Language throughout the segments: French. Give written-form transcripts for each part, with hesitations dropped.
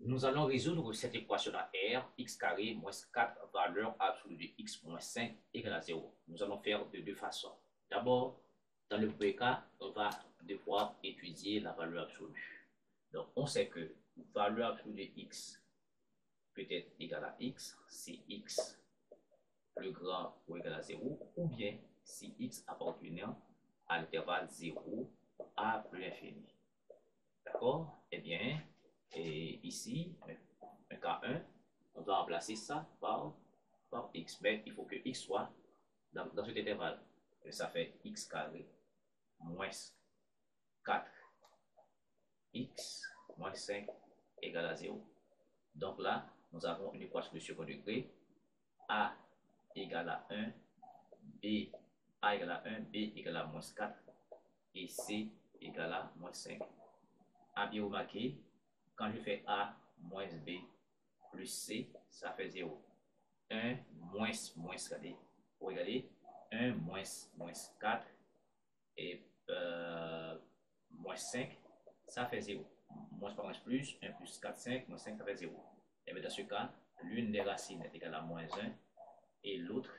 Nous allons résoudre cette équation-là R, x carré moins 4 valeur absolue de x moins 5 égale à 0. Nous allons faire de deux façons. D'abord, dans le premier cas, on va devoir étudier la valeur absolue. Donc, on sait que valeur absolue de x peut être égale à x si x plus grand ou égal à 0, ou bien si x appartenant à l'intervalle 0 à plus l'infini. D'accord? Eh bien, et ici, un cas 1, on va remplacer ça par x. Mais il faut que x soit dans cet intervalle. Et ça fait x carré moins 4x moins 5 égale à 0. Donc là, nous avons une équation de second degré. A égale à 1, B, A égale à 1, B égale à moins 4 et C égale à moins 5. A bien remarqué, quand je fais A moins B plus C, ça fait 0. 1 moins, regardez, regardez, 1 moins, 4 et moins 5, ça fait 0. Moins par moins plus, 1 plus 4, 5, moins 5, ça fait 0. Et bien dans ce cas, l'une des racines est égale à moins 1 et l'autre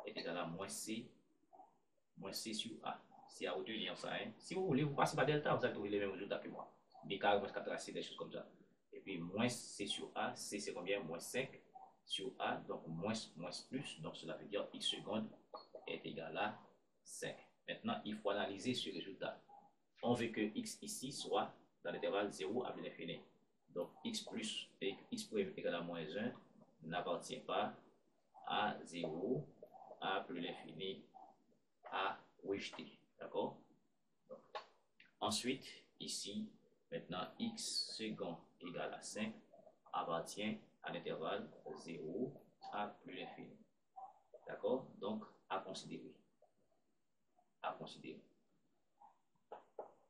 est égale à moins C sur A. Si à retenir ça, hein. Si vous voulez, vous passez par delta, vous allez trouver les mêmes résultats que moi. B carré moins 4 racines, des choses comme ça. Et puis moins C sur A, C c'est combien? Moins 5 sur A, donc moins plus, donc cela veut dire x seconde est égal à 5. Maintenant, il faut analyser ce résultat. On veut que x ici soit dans l'intervalle 0 à l'infini. Donc x plus et x prime égale à moins 1 n'appartient pas à 0 à plus l'infini à rejeter. D'accord? Ensuite, ici, maintenant, x second égale à 5 appartient à l'intervalle 0 à plus l'infini. D'accord? Donc, à considérer. À considérer.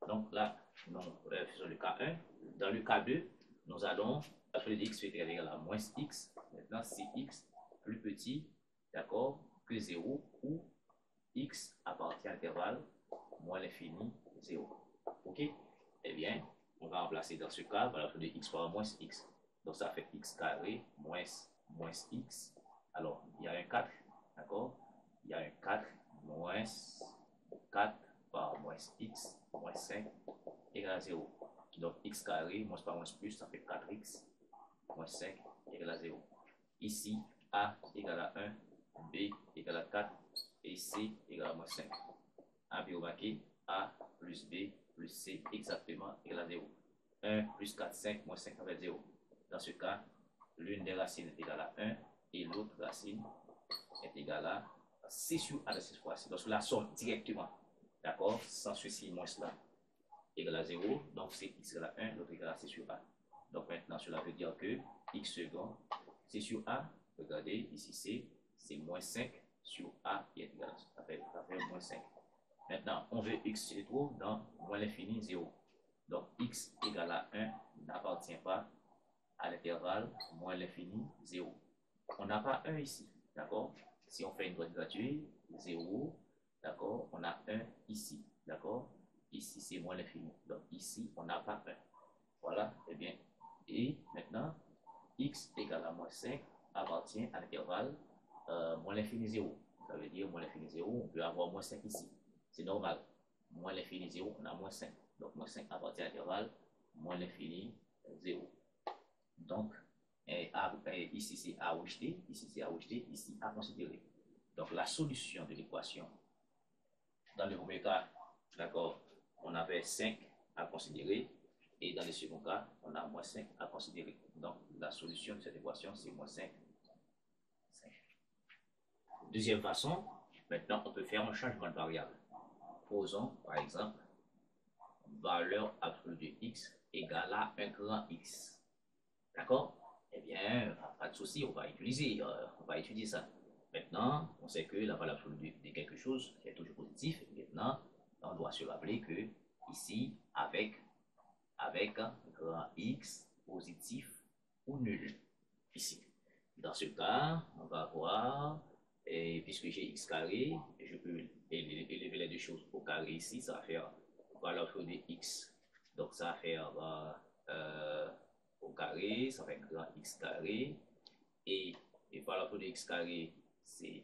Donc là, nous faisons le cas 1. Dans le cas 2, nous allons appeler x fait égal à moins x. Maintenant, si x plus petit, d'accord, que 0 ou x appartient à l'intervalle moins l'infini 0. OK? Eh bien, on va remplacer dans ce cas, voilà, de x par moins x. Donc ça fait x carré moins x. Alors, il y a un 4, d'accord? Il y a un 4 moins 4 par moins x moins 5 égale à 0. Donc x carré moins par moins plus, ça fait 4x moins 5 égale à 0. Ici, a égale à 1, b égale à 4 et c égale à moins 5. A bien remarqué, a plus b plus c exactement égale à 0. 1 plus 4, 5 moins 5 ça fait 0. Dans ce cas, l'une des racines est égale à 1 et l'autre racine est égale à c sur a de cette fois-ci. Donc la somme directement, d'accord, sans ceci moins cela égale à 0. Donc c'est x égale à 1, l'autre égale à c sur a. Donc maintenant, cela veut dire que x second, c sur a, regardez, ici c'est moins 5 sur a qui est égal à ça fait moins 5. Maintenant, on veut x se trouve dans moins l'infini 0. Donc x égale à 1 n'appartient pas à l'intervalle moins l'infini 0. On n'a pas 1 ici, d'accord? Si on fait une quadrature, 0, d'accord? On a 1 ici, d'accord? Ici, c'est moins l'infini. Donc ici, on n'a pas 1. Voilà, eh bien. Et maintenant, x égale à moins 5 appartient à l'intervalle moins l'infini 0. Ça veut dire moins l'infini 0, on peut avoir moins 5 ici. C'est normal. Moins l'infini 0, on a moins 5. Donc moins 5 appartient à l'intervalle moins l'infini 0. Donc, ici c'est à rejeter, ici c'est à rejeter, ici à considérer. Donc la solution de l'équation, dans le premier cas, d'accord, on avait 5 à considérer, et dans le second cas, on a moins 5 à considérer. Donc la solution de cette équation, c'est moins 5. Deuxième façon, maintenant on peut faire un changement de variable. Posons par exemple valeur absolue de x égale à un grand x. D'accord? Eh bien, pas de souci, on va étudier ça. Maintenant, on sait que la valeur absolue de quelque chose est toujours positif. Maintenant, on doit se rappeler que ici, avec un grand X positif ou nul. Ici. Dans ce cas, on va voir, et puisque j'ai X carré, je peux élever les deux choses au carré ici, ça va faire valeur absolue de X. Donc, ça va faire au carré carré, ça fait grand X carré, et par la fois de X carré, c'est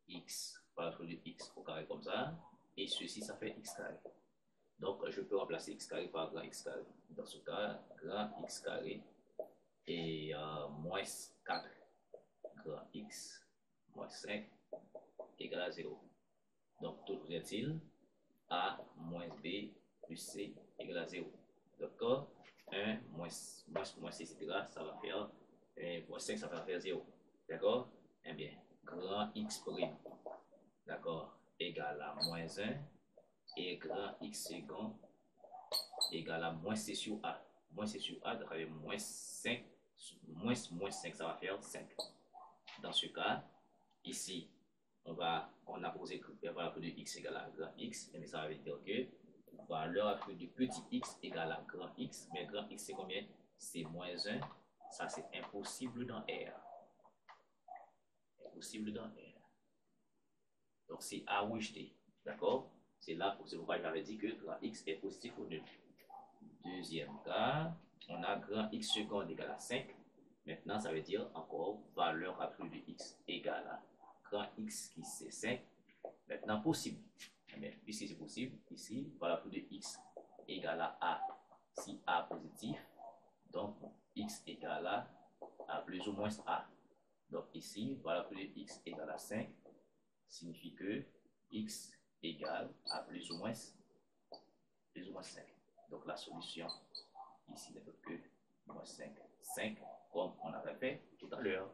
X par la fois de X au carré comme ça, et ceci, ça fait X carré. Donc, je peux remplacer X carré par grand X carré. Dans ce cas, grand X carré et moins 4 grand X moins 5 égale à 0. Donc, tout est-il A moins B plus C égale à 0. D'accord? 1 moins C, etc. Ça va faire moins 5, ça va faire 0. D'accord? Eh bien, grand X prime, d'accord, égale à moins 1 et grand X second égale à moins C sur A. Moins C sur A, donc avec moins 5, moins 5, ça va faire 5. Dans ce cas, ici, on a posé la valeur de x égale à grand X, mais ça veut dire que valeur de petit x égale à grand X, mais grand X c'est combien? C'est moins 1, ça c'est impossible dans R. Impossible dans R. Donc c'est à rejeter, d'accord? C'est là, c'est pourquoi j'avais dit que grand X est positif ou nul. Deuxième cas, on a grand X second égale à 5. Maintenant, ça veut dire encore valeur absolue de x égale à grand X qui c'est 5. Maintenant, possible. Mais puisque c'est possible, ici, valeur absolue de x égale à A. Si A positif, donc x égale à plus ou moins A. Donc ici, valeur absolue de x égale à 5 signifie que x égale à plus ou moins 5. Donc la solution ici n'est autre que moins 5. 5 comme on avait fait tout à l'heure.